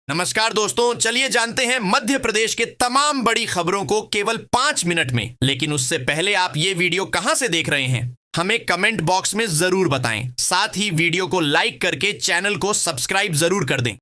नमस्कार दोस्तों, चलिए जानते हैं मध्य प्रदेश के तमाम बड़ी खबरों को केवल 5 मिनट में। लेकिन उससे पहले आप ये वीडियो कहां से देख रहे हैं हमें कमेंट बॉक्स में जरूर बताएं। साथ ही वीडियो को लाइक करके चैनल को सब्सक्राइब जरूर कर दें।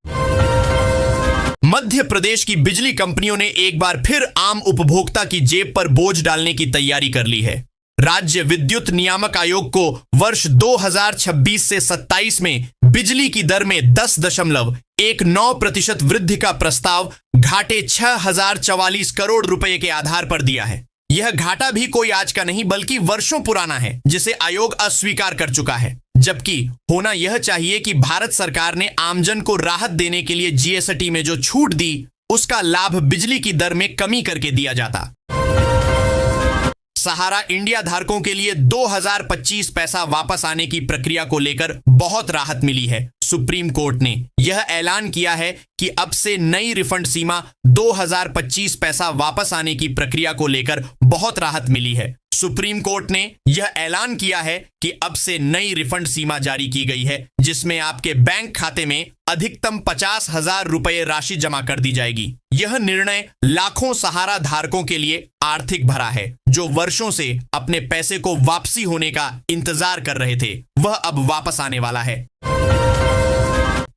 मध्य प्रदेश की बिजली कंपनियों ने एक बार फिर आम उपभोक्ता की जेब पर बोझ डालने की तैयारी कर ली है। राज्य विद्युत नियामक आयोग को वर्ष 2026 से 27 में बिजली की दर में 10.19% वृद्धि का प्रस्ताव घाटे 6,044 करोड़ रुपए के आधार पर दिया है। यह घाटा भी कोई आज का नहीं बल्कि वर्षों पुराना है, जिसे आयोग अस्वीकार कर चुका है। जबकि होना यह चाहिए कि भारत सरकार ने आमजन को राहत देने के लिए जीएसटी में जो छूट दी, उसका लाभ बिजली की दर में कमी करके दिया जाता। सहारा इंडिया धारकों के लिए 2025 पैसा वापस आने की प्रक्रिया को लेकर बहुत राहत मिली है। सुप्रीम कोर्ट ने यह ऐलान किया है कि अब से नई रिफंड सीमा 2025 पैसा वापस आने की प्रक्रिया को लेकर बहुत राहत मिली है। सुप्रीम कोर्ट ने यह ऐलान किया है कि अब से नई रिफंड सीमा जारी की गई है, जिसमें आपके बैंक खाते में अधिकतम 50,000 रुपए राशि जमा कर दी जाएगी। यह निर्णय लाखों सहारा धारकों के लिए आर्थिक भरा है, जो वर्षों से अपने पैसे को वापसी होने का इंतजार कर रहे थे। वह अब वापस आने वाला है।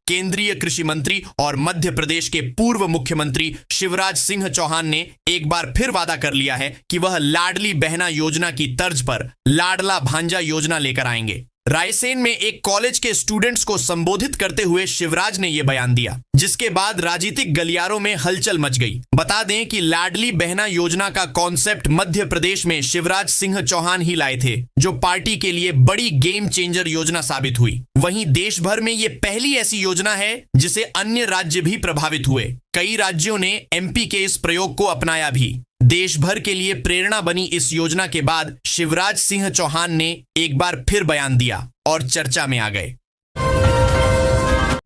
केंद्रीय कृषि मंत्री और मध्य प्रदेश के पूर्व मुख्यमंत्री शिवराज सिंह चौहान ने एक बार फिर वादा कर लिया है कि वह लाडली बहना योजना की तर्ज पर लाडला भांजा योजना लेकर आएंगे। रायसेन में एक कॉलेज के स्टूडेंट्स को संबोधित करते हुए शिवराज ने यह बयान दिया, जिसके बाद राजनीतिक गलियारों में हलचल मच गई। बता दें कि लाडली बहना योजना का कॉन्सेप्ट मध्य प्रदेश में शिवराज सिंह चौहान ही लाए थे, जो पार्टी के लिए बड़ी गेम चेंजर योजना साबित हुई। वहीं देश भर में ये पहली ऐसी योजना है जिसे अन्य राज्य भी प्रभावित हुए। कई राज्यों ने एमपी के इस प्रयोग को अपनाया भी। देश भर के लिए प्रेरणा बनी इस योजना के बाद शिवराज सिंह चौहान ने एक बार फिर बयान दिया और चर्चा में आ गए।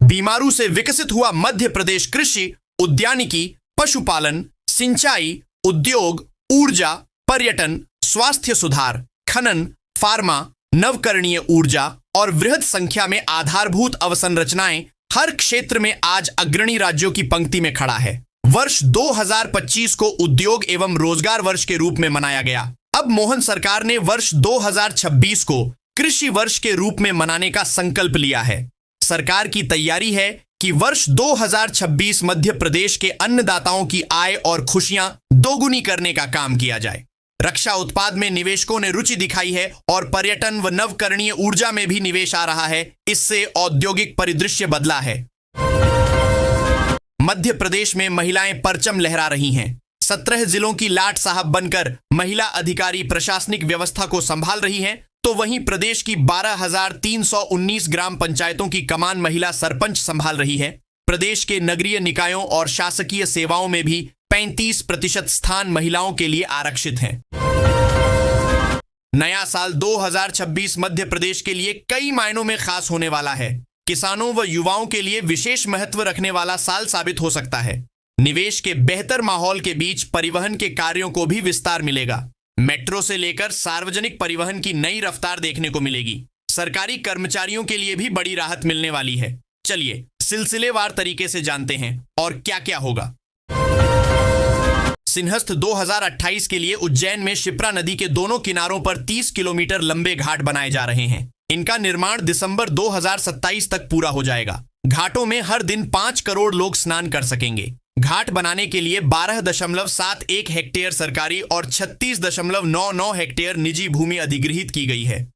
बीमारू से विकसित हुआ मध्य प्रदेश कृषि, उद्यानिकी, पशुपालन, सिंचाई, उद्योग, ऊर्जा, पर्यटन, स्वास्थ्य सुधार, खनन, फार्मा, नवकरणीय ऊर्जा और वृहद संख्या में आधारभूत अवसंरचनाएं हर क्षेत्र में आज अग्रणी राज्यों की पंक्ति में खड़ा है। वर्ष 2025 को उद्योग एवं रोजगार वर्ष के रूप में मनाया गया। अब मोहन सरकार ने वर्ष 2026 को कृषि वर्ष के रूप में मनाने का संकल्प लिया है। सरकार की तैयारी है कि वर्ष 2026 मध्य प्रदेश के अन्नदाताओं की आय और खुशियां दोगुनी करने का काम किया जाए। रक्षा उत्पाद में निवेशकों ने रुचि दिखाई है और पर्यटन व नवकरणीय ऊर्जा में भी निवेश आ रहा है। इससे औद्योगिक परिदृश्य बदला है। मध्य प्रदेश में महिलाएं परचम लहरा रही हैं। 17 जिलों की लाट साहब बनकर महिला अधिकारी प्रशासनिक व्यवस्था को संभाल रही हैं, तो वहीं प्रदेश की 12,319 ग्राम पंचायतों की कमान महिला सरपंच संभाल रही है। प्रदेश के नगरीय निकायों और शासकीय सेवाओं में भी 35% स्थान महिलाओं के लिए आरक्षित हैं। नया साल 2026 मध्य प्रदेश के लिए कई मायनों में खास होने वाला है। किसानों व युवाओं के लिए विशेष महत्व रखने वाला साल साबित हो सकता है। निवेश के बेहतर माहौल के बीच परिवहन के कार्यों को भी विस्तार मिलेगा। मेट्रो से लेकर सार्वजनिक परिवहन की नई रफ्तार देखने को मिलेगी। सरकारी कर्मचारियों के लिए भी बड़ी राहत मिलने वाली है। चलिए सिलसिलेवार तरीके से जानते हैं और क्या क्या होगा। सिंहस्थ 2028 के लिए उज्जैन में शिप्रा नदी के दोनों किनारों पर 30 किलोमीटर लंबे घाट बनाए जा रहे हैं। इनका निर्माण दिसंबर 2027 तक पूरा हो जाएगा। घाटों में हर दिन 5 करोड़ लोग स्नान कर सकेंगे। घाट बनाने के लिए 12.71 हेक्टेयर सरकारी और 36.99 हेक्टेयर निजी भूमि अधिगृहित की गई है।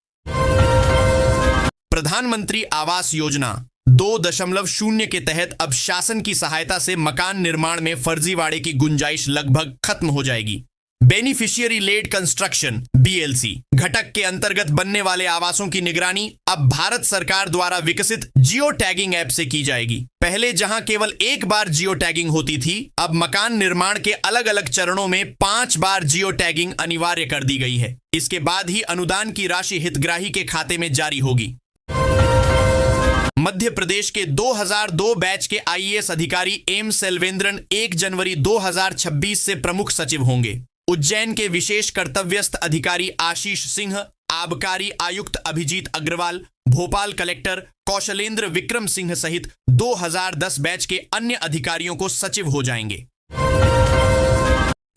प्रधानमंत्री आवास योजना 2.0 के तहत अब शासन की सहायता से मकान निर्माण में फर्जीवाड़े की गुंजाइश लगभग खत्म हो जाएगी। बेनिफिशियरी लेड कंस्ट्रक्शन BLC घटक के अंतर्गत बनने वाले आवासों की निगरानी अब भारत सरकार द्वारा विकसित जियो टैगिंग ऐप से की जाएगी। पहले जहां केवल एक बार जियो टैगिंग होती थी, अब मकान निर्माण के अलग अलग चरणों में 5 बार जियो टैगिंग अनिवार्य कर दी गई है। इसके बाद ही अनुदान की राशि हितग्राही के खाते में जारी होगी। मध्य प्रदेश के 2002 बैच के IAS अधिकारी एम सेल्वेंद्रन 1 जनवरी 2026 से प्रमुख सचिव होंगे। उज्जैन के विशेष कर्तव्यस्थ अधिकारी आशीष सिंह, आबकारी आयुक्त अभिजीत अग्रवाल, भोपाल कलेक्टर कौशलेंद्र विक्रम सिंह सहित 2010 बैच के अन्य अधिकारियों को सचिव हो जाएंगे।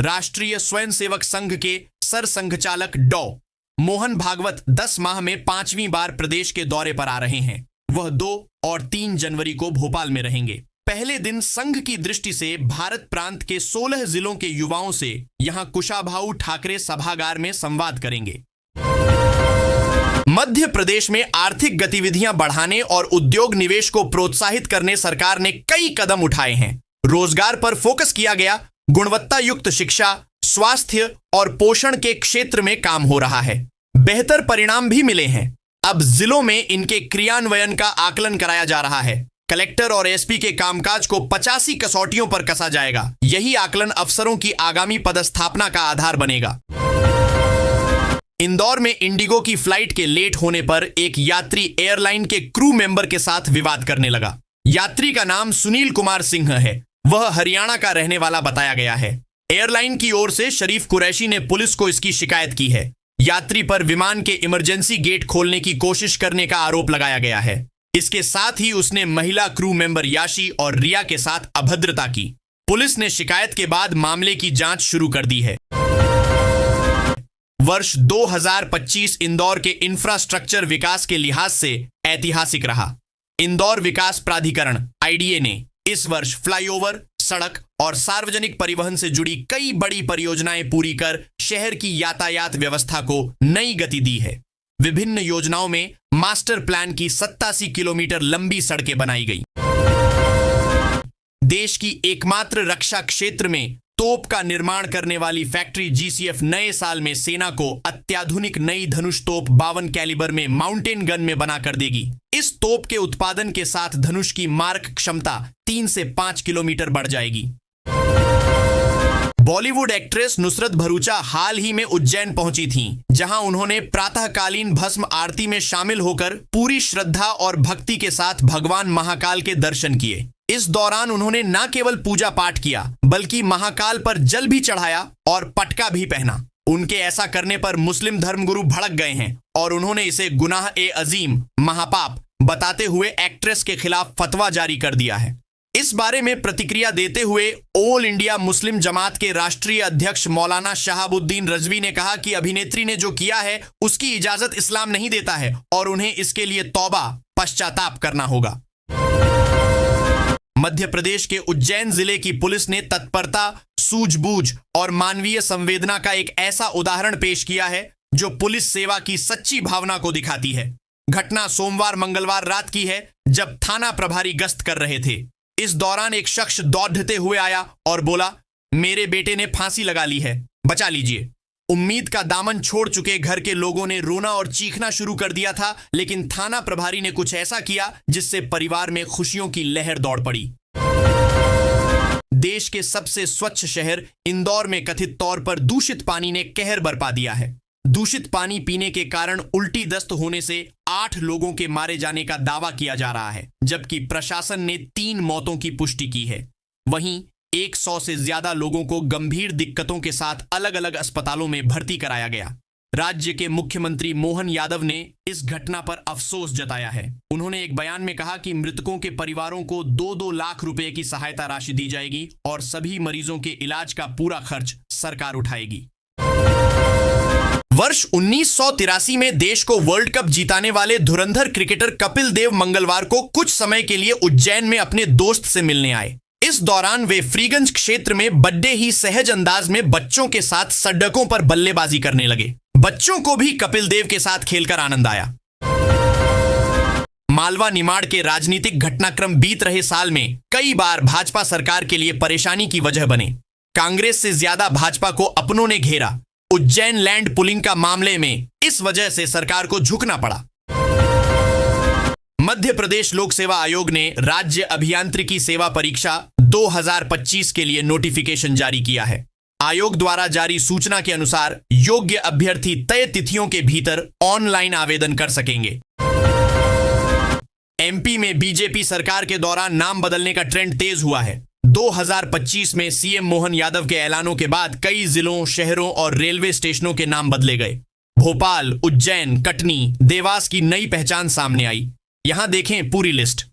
राष्ट्रीय स्वयंसेवक संघ के सरसंघचालक डॉ मोहन भागवत 10 माह में 5वीं बार प्रदेश के दौरे पर आ रहे हैं। वह 2 और 3 जनवरी को भोपाल में रहेंगे। पहले दिन संघ की दृष्टि से भारत प्रांत के 16 जिलों के युवाओं से यहां कुशाभाऊ ठाकरे सभागार में संवाद करेंगे। मध्य प्रदेश में आर्थिक गतिविधियां बढ़ाने और उद्योग निवेश को प्रोत्साहित करने सरकार ने कई कदम उठाए हैं। रोजगार पर फोकस किया गया, गुणवत्ता युक्त शिक्षा, स्वास्थ्य और पोषण के क्षेत्र में काम हो रहा है। बेहतर परिणाम भी मिले हैं। अब जिलों में इनके क्रियान्वयन का आकलन कराया जा रहा है। कलेक्टर और एसपी के कामकाज को 85 कसौटियों पर कसा जाएगा। यही आकलन अफसरों की आगामी पदस्थापना का आधार बनेगा। इंदौर में इंडिगो की फ्लाइट के लेट होने पर एक यात्री एयरलाइन के क्रू मेंबर के साथ विवाद करने लगा। यात्री का नाम सुनील कुमार सिंह है। वह हरियाणा का रहने वाला बताया गया है। एयरलाइन की ओर से शरीफ कुरैशी ने पुलिस को इसकी शिकायत की है। यात्री पर विमान के इमरजेंसी गेट खोलने की कोशिश करने का आरोप लगाया गया है। इसके साथ ही उसने महिला क्रू मेंबर याशी और रिया के साथ अभद्रता की। पुलिस ने शिकायत के बाद मामले की जांच शुरू कर दी है। वर्ष 2025 इंदौर के इंफ्रास्ट्रक्चर विकास के लिहाज से ऐतिहासिक रहा। इंदौर विकास प्राधिकरण आईडीए ने इस वर्ष फ्लाईओवर, सड़क और सार्वजनिक परिवहन से जुड़ी कई बड़ी परियोजनाएं पूरी कर शहर की यातायात व्यवस्था को नई गति दी है। विभिन्न योजनाओं में मास्टर प्लान की 87 किलोमीटर लंबी सड़कें बनाई गई। देश की एकमात्र रक्षा क्षेत्र में तोप का निर्माण करने वाली फैक्ट्री जीसीएफ नए साल में सेना को अत्याधुनिक नई धनुष तोप 52 कैलिबर में माउंटेन गन में बनाकर देगी। इस तोप के उत्पादन के साथ धनुष की मारक क्षमता 3 से 5 किलोमीटर बढ़ जाएगी। बॉलीवुड एक्ट्रेस नुसरत भरूचा हाल ही में उज्जैन पहुंची थीं, जहां उन्होंने प्रातःकालीन भस्म आरती में शामिल होकर पूरी श्रद्धा और भक्ति के साथ भगवान महाकाल के दर्शन किए। इस दौरान उन्होंने न केवल पूजा पाठ किया बल्कि महाकाल पर जल भी चढ़ाया और पटका भी पहना। उनके ऐसा करने पर मुस्लिम धर्मगुरु भड़क गए हैं और उन्होंने इसे गुनाह ए अजीम, महापाप बताते हुए एक्ट्रेस के खिलाफ फतवा जारी कर दिया है। इस बारे में प्रतिक्रिया देते हुए ऑल इंडिया मुस्लिम जमात के राष्ट्रीय अध्यक्ष मौलाना शहाबुद्दीन रजवी ने कहा कि अभिनेत्री ने जो किया है उसकी इजाजत इस्लाम नहीं देता है और उन्हें इसके लिए तौबा, पश्चाताप करना होगा। मध्य प्रदेश के उज्जैन जिले की पुलिस ने तत्परता, सूझबूझ और मानवीय संवेदना का एक ऐसा उदाहरण पेश किया है जो पुलिस सेवा की सच्ची भावना को दिखाती है। घटना सोमवार मंगलवार रात की है, जब थाना प्रभारी गश्त कर रहे थे। इस दौरान एक शख्स दौड़ते हुए आया और बोला, मेरे बेटे ने फांसी लगा ली है, बचा लीजिए। उम्मीद का दामन छोड़ चुके घर के लोगों ने रोना और चीखना शुरू कर दिया था, लेकिन थाना प्रभारी ने कुछ ऐसा किया जिससे परिवार में खुशियों की लहर दौड़ पड़ी। देश के सबसे स्वच्छ शहर इंदौर में कथित तौर पर दूषित पानी ने कहर बरपा दिया है। दूषित पानी पीने के कारण उल्टी दस्त होने से 8 लोगों के मारे जाने का दावा किया जा रहा है, जबकि प्रशासन ने 3 मौतों की पुष्टि की है। वहीं 100 से ज्यादा लोगों को गंभीर दिक्कतों के साथ अलग अलग अस्पतालों में भर्ती कराया गया। राज्य के मुख्यमंत्री मोहन यादव ने इस घटना पर अफसोस जताया है। उन्होंने एक बयान में कहा कि मृतकों के परिवारों को 2-2 लाख रुपए की सहायता राशि दी जाएगी और सभी मरीजों के इलाज का पूरा खर्च सरकार उठाएगी। वर्ष 1983 में देश को वर्ल्ड कप जीताने वाले धुरंधर क्रिकेटर कपिल देव मंगलवार को कुछ समय के लिए उज्जैन में अपने दोस्त से मिलने आए। इस दौरान वे फ्रीगंज क्षेत्र में बड़े ही सहज अंदाज में बच्चों के साथ सड़कों पर बल्लेबाजी करने लगे। बच्चों को भी कपिल देव के साथ खेलकर आनंद आया। मालवा निमाड़ के राजनीतिक घटनाक्रम बीत रहे साल में कई बार भाजपा सरकार के लिए परेशानी की वजह बने। कांग्रेस से ज्यादा भाजपा को अपनों ने घेरा। उज्जैन लैंड पुलिंग का मामले में इस वजह से सरकार को झुकना पड़ा। मध्य प्रदेश लोक सेवा आयोग ने राज्य अभियांत्रिकी सेवा परीक्षा 2025 के लिए नोटिफिकेशन जारी किया है। आयोग द्वारा जारी सूचना के अनुसार योग्य अभ्यर्थी तय तिथियों के भीतर ऑनलाइन आवेदन कर सकेंगे। एमपी में बीजेपी सरकार के दौरान नाम बदलने का ट्रेंड तेज हुआ है। 2025 में सीएम मोहन यादव के ऐलानों के बाद कई जिलों, शहरों और रेलवे स्टेशनों के नाम बदले गए। भोपाल, उज्जैन, कटनी, देवास की नई पहचान सामने आई। यहां देखें पूरी लिस्ट।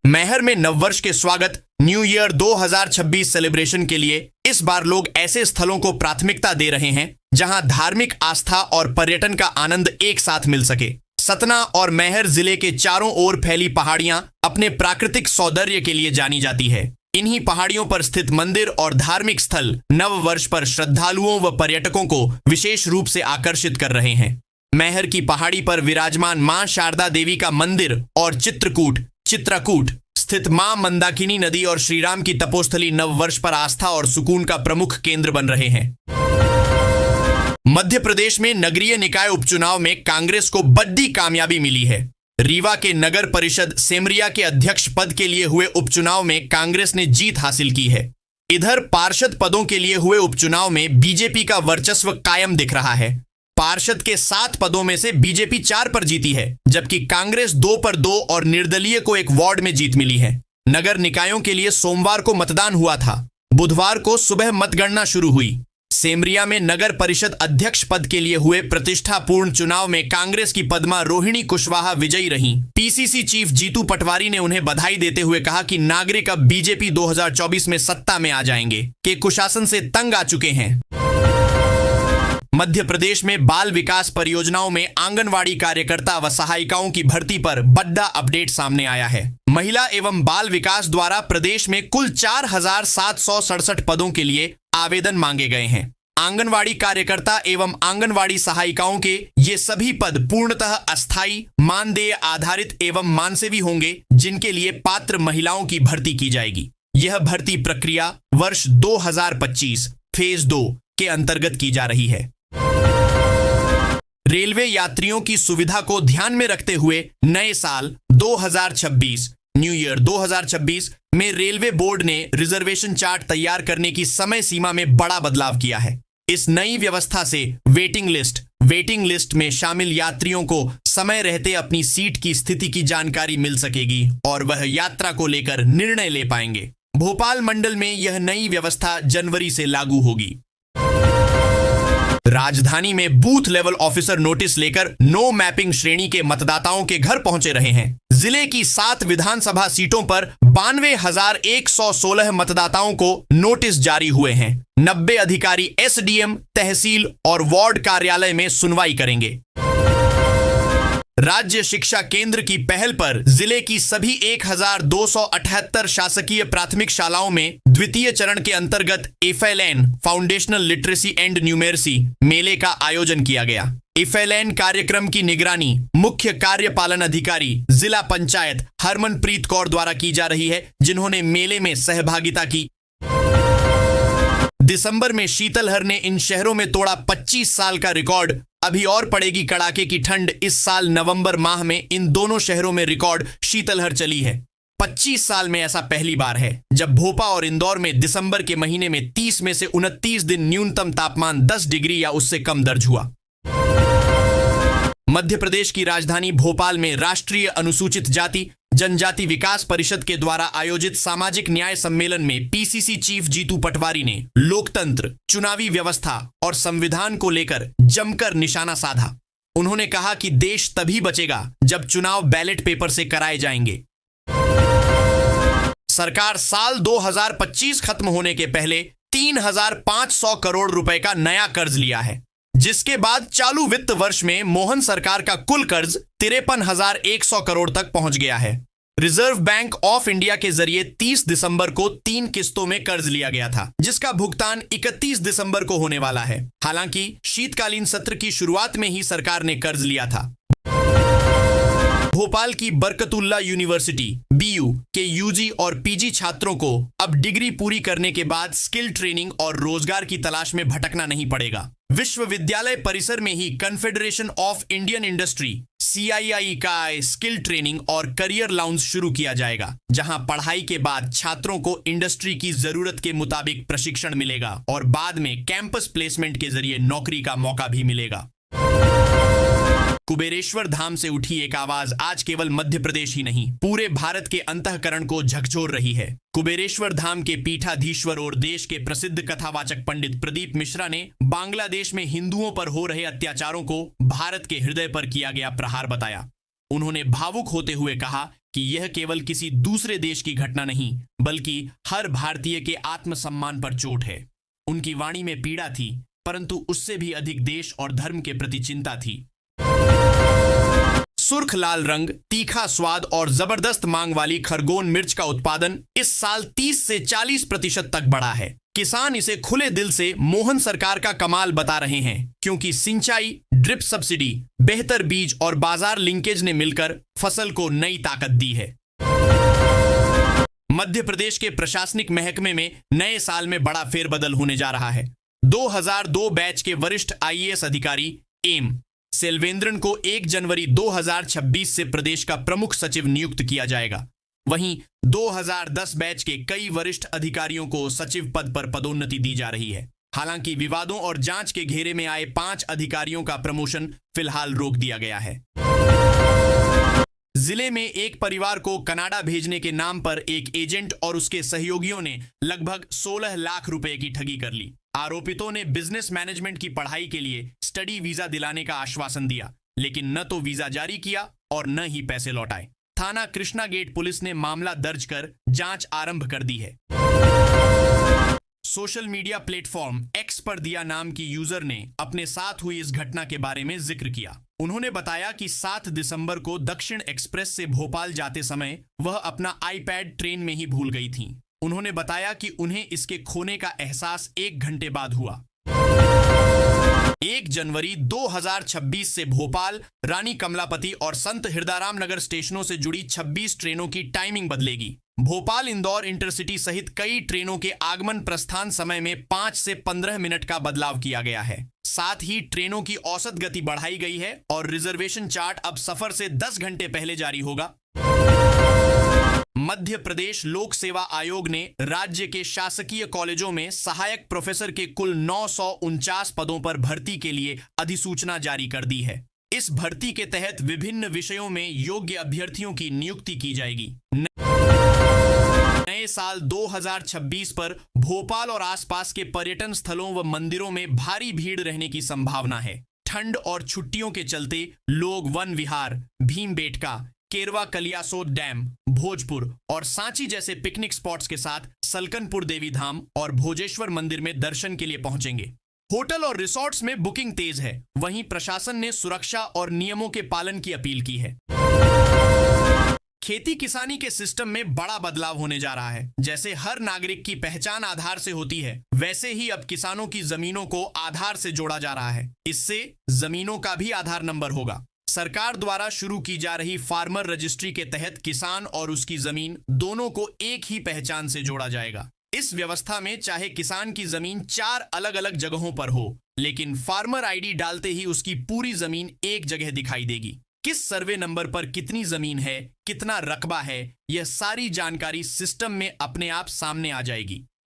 मैहर में नववर्ष के स्वागत न्यू ईयर 2026 सेलिब्रेशन के लिए इस बार लोग ऐसे स्थलों को प्राथमिकता दे रहे हैं जहां धार्मिक आस्था और पर्यटन का आनंद एक साथ मिल सके। सतना और मैहर जिले के चारों ओर फैली पहाड़ियां अपने प्राकृतिक सौंदर्य के लिए जानी जाती है। इन्हीं पहाड़ियों पर स्थित मंदिर और धार्मिक स्थल नव वर्ष पर श्रद्धालुओं व पर्यटकों को विशेष रूप से आकर्षित कर रहे हैं। मैहर की पहाड़ी पर विराजमान मां शारदा देवी का मंदिर और चित्रकूट स्थित मां मंदाकिनी नदी और श्रीराम की तपोस्थली नव वर्ष पर आस्था और सुकून का प्रमुख केंद्र बन रहे हैं। मध्य प्रदेश में नगरीय निकाय उपचुनाव में कांग्रेस को बड़ी कामयाबी मिली है। रीवा के नगर परिषद सेमरिया के अध्यक्ष पद के लिए हुए उपचुनाव में कांग्रेस ने जीत हासिल की है। इधर पार्षद पदों के लिए हुए उपचुनाव में बीजेपी का वर्चस्व कायम दिख रहा है। पार्षद के 7 पदों में से बीजेपी 4 पर जीती है, जबकि कांग्रेस 2 पर 2 और निर्दलीय को 1 वार्ड में जीत मिली है। नगर निकायों के लिए सोमवार को मतदान हुआ था। बुधवार को सुबह मतगणना शुरू हुई। सेमरिया में नगर परिषद अध्यक्ष पद के लिए हुए प्रतिष्ठापूर्ण चुनाव में कांग्रेस की पद्मा रोहिणी कुशवाहा विजयी रहीं। पीसीसी चीफ जीतू पटवारी ने उन्हें बधाई देते हुए कहा कि नागरिक अब बीजेपी 2024 में सत्ता में आ जाएंगे, कि कुशासन से तंग आ चुके हैं। मध्य प्रदेश में बाल विकास परियोजनाओं में आंगनवाड़ी कार्यकर्ता व सहायिकाओं की भर्ती पर बड़ा अपडेट सामने आया है। महिला एवं बाल विकास द्वारा प्रदेश में कुल 4767 पदों के लिए आवेदन मांगे गए हैं। आंगनवाड़ी कार्यकर्ता एवं आंगनवाड़ी सहायिकाओं के ये सभी पद पूर्णतः अस्थायी, मानदेय आधारित एवं मानसेवी होंगे, जिनके लिए पात्र महिलाओं की भर्ती की जाएगी। यह भर्ती प्रक्रिया वर्ष 2025 फेज 2 के अंतर्गत की जा रही है। रेलवे यात्रियों की सुविधा को ध्यान में रखते हुए नए साल 2026 न्यू ईयर 2026 में रेलवे बोर्ड ने रिजर्वेशन चार्ट तैयार करने की समय सीमा में बड़ा बदलाव किया है। इस नई व्यवस्था से वेटिंग लिस्ट में शामिल यात्रियों को समय रहते अपनी सीट की स्थिति की जानकारी मिल सकेगी और वह यात्रा को लेकर निर्णय ले पाएंगे। भोपाल मंडल में यह नई व्यवस्था जनवरी से लागू होगी। राजधानी में बूथ लेवल ऑफिसर नोटिस लेकर नो मैपिंग श्रेणी के मतदाताओं के घर पहुंचे रहे हैं। जिले की 7 विधानसभा सीटों पर 92,116 मतदाताओं को नोटिस जारी हुए हैं। 90 अधिकारी एसडीएम, तहसील और वार्ड कार्यालय में सुनवाई करेंगे। राज्य शिक्षा केंद्र की पहल पर जिले की सभी 1278 शासकीय प्राथमिक शालाओं में द्वितीय चरण के अंतर्गत FLN फाउंडेशनल लिटरेसी एंड न्यूमेरसी मेले का आयोजन किया गया। FLN कार्यक्रम की निगरानी मुख्य कार्यपालन अधिकारी जिला पंचायत हरमनप्रीत कौर द्वारा की जा रही है, जिन्होंने मेले में सहभागिता की। दिसंबर में शीतलहर ने इन शहरों में तोड़ा 25 साल का रिकॉर्ड। अभी और पड़ेगी कड़ाके की ठंड। इस साल नवंबर माह में इन दोनों शहरों में रिकॉर्ड शीतलहर चली है। 25 साल में ऐसा पहली बार है जब भोपाल और इंदौर में दिसंबर के महीने में 30 में से 29 दिन न्यूनतम तापमान 10 डिग्री या उससे कम दर्ज हुआ। मध्य प्रदेश की राजधानी भोपाल में राष्ट्रीय अनुसूचित जाति जनजाति विकास परिषद के द्वारा आयोजित सामाजिक न्याय सम्मेलन में पीसीसी चीफ जीतू पटवारी ने लोकतंत्र, चुनावी व्यवस्था और संविधान को लेकर जमकर निशाना साधा। उन्होंने कहा कि देश तभी बचेगा जब चुनाव बैलेट पेपर से कराए जाएंगे। सरकार साल 2025 खत्म होने के पहले 3,500 करोड़ रुपए का नया कर्ज लिया है, जिसके बाद चालू वित्त वर्ष में मोहन सरकार का कुल कर्ज 53,100 करोड़ तक पहुंच गया है। रिजर्व बैंक ऑफ इंडिया के जरिए 30 दिसंबर को 3 किस्तों में कर्ज लिया गया था, जिसका भुगतान 31 दिसंबर को होने वाला है। हालांकि शीतकालीन सत्र की शुरुआत में ही सरकार ने कर्ज लिया था। भोपाल की बरकतुल्ला यूनिवर्सिटी BU के UG और PG छात्रों को अब डिग्री पूरी करने के बाद स्किल ट्रेनिंग और रोजगार की तलाश में भटकना नहीं पड़ेगा। विश्वविद्यालय परिसर में ही Confederation of Indian Industry CII का स्किल ट्रेनिंग और करियर लाउंज शुरू किया जाएगा, जहां पढ़ाई के बाद छात्रों को इंडस्ट्री की जरूरत के मुताबिक प्रशिक्षण मिलेगा और बाद में कैंपस प्लेसमेंट के जरिए नौकरी का मौका भी मिलेगा। कुबेरेश्वर धाम से उठी एक आवाज आज केवल मध्य प्रदेश ही नहीं, पूरे भारत के अंतःकरण को झकझोर रही है। कुबेरेश्वर धाम के पीठाधीश्वर और देश के प्रसिद्ध कथावाचक पंडित प्रदीप मिश्रा ने बांग्लादेश में हिंदुओं पर हो रहे अत्याचारों को भारत के हृदय पर किया गया प्रहार बताया। उन्होंने भावुक होते हुए कहा कि यह केवल किसी दूसरे देश की घटना नहीं, बल्कि हर भारतीय के आत्मसम्मान पर चोट है। उनकी वाणी में पीड़ा थी, परंतु उससे भी अधिक देश और धर्म के प्रति चिंता थी। सुर्ख लाल रंग, तीखा स्वाद और जबरदस्त मांग वाली खरगोन मिर्च का उत्पादन इस साल 30 से 40% तक बढ़ा है। किसान इसे खुले दिल से मोहन सरकार का कमाल बता रहे हैं, क्योंकि सिंचाई, ड्रिप सब्सिडी, बेहतर बीज और बाजार लिंकेज ने मिलकर फसल को नई ताकत दी है। मध्य प्रदेश के प्रशासनिक महकमे में नए साल में बड़ा फेरबदल होने जा रहा है। 2002 बैच के वरिष्ठ आईएएस अधिकारी एम सेल्वेंद्रन को 1 जनवरी 2026 से प्रदेश का प्रमुख सचिव नियुक्त किया जाएगा। वहीं 2010 बैच के कई वरिष्ठ अधिकारियों को सचिव पद पर पदोन्नति दी जा रही है। हालांकि विवादों और जांच के घेरे में आए 5 अधिकारियों का प्रमोशन फिलहाल रोक दिया गया है। जिले में एक परिवार को कनाडा भेजने के नाम पर एक एजेंट और उसके सहयोगियों ने लगभग 16 लाख रुपए की ठगी कर ली। आरोपितों ने बिजनेस मैनेजमेंट की पढ़ाई के लिए स्टडी वीजा दिलाने का आश्वासन दिया, लेकिन न तो वीजा जारी किया और न ही पैसे लौटाए। थाना कृष्णा गेट पुलिस ने मामला दर्ज कर जांच आरंभ कर दी है। सोशल मीडिया प्लेटफॉर्म एक्स पर दिया नाम की यूजर ने अपने साथ हुई इस घटना के बारे में जिक्र किया। उन्होंने बताया कि 7 दिसंबर को दक्षिण एक्सप्रेस से भोपाल जाते समय वह अपना आईपैड ट्रेन में ही भूल गई थीं। उन्होंने बताया कि उन्हें इसके खोने का एहसास 1 घंटे बाद हुआ। 1 जनवरी 2026 से भोपाल, रानी कमलापति और संत हिरदाराम नगर स्टेशनों से जुड़ी 26 ट्रेनों की टाइमिंग बदलेगी। भोपाल इंदौर इंटरसिटी सहित कई ट्रेनों के आगमन प्रस्थान समय में 5 से 15 मिनट का बदलाव किया गया है। साथ ही ट्रेनों की औसत गति बढ़ाई गई है और रिजर्वेशन चार्ट अब सफर से 10 घंटे पहले जारी होगा। मध्य प्रदेश लोक सेवा आयोग ने राज्य के शासकीय कॉलेजों में सहायक प्रोफेसर के कुल 949 पदों पर भर्ती के लिए अधिसूचना जारी कर दी है। इस भर्ती के तहत विभिन्न विषयों में योग्य अभ्यर्थियों की नियुक्ति की जाएगी। नए साल 2026 पर भोपाल और आसपास के पर्यटन स्थलों व मंदिरों में भारी भीड़ रहने की संभावना है। ठंड और छुट्टियों के चलते लोग वन विहार, भीमबेटका, केरवा कलियासोत डैम, भोजपुर और सांची जैसे पिकनिक स्पॉट्स के साथ सलकनपुर देवी धाम और भोजेश्वर मंदिर में दर्शन के लिए पहुंचेंगे। होटल और रिसोर्ट्स में बुकिंग तेज है। वहीं प्रशासन ने सुरक्षा और नियमों के पालन की अपील की है। खेती किसानी के सिस्टम में बड़ा बदलाव होने जा रहा है। जैसे हर नागरिक की पहचान आधार से होती है, वैसे ही अब किसानों की जमीनों को आधार से जोड़ा जा रहा है। इससे जमीनों का भी आधार नंबर होगा। सरकार द्वारा शुरू की जा रही फार्मर रजिस्ट्री के तहत किसान और उसकी जमीन दोनों को एक ही पहचान से जोड़ा जाएगा। इस व्यवस्था में चाहे किसान की जमीन 4 अलग अलग जगहों पर हो, लेकिन फार्मर आईडी डालते ही उसकी पूरी जमीन एक जगह दिखाई देगी। किस सर्वे नंबर पर कितनी जमीन है, कितना रकबा है, यह सारी जानकारी सिस्टम में अपने आप सामने आ जाएगी।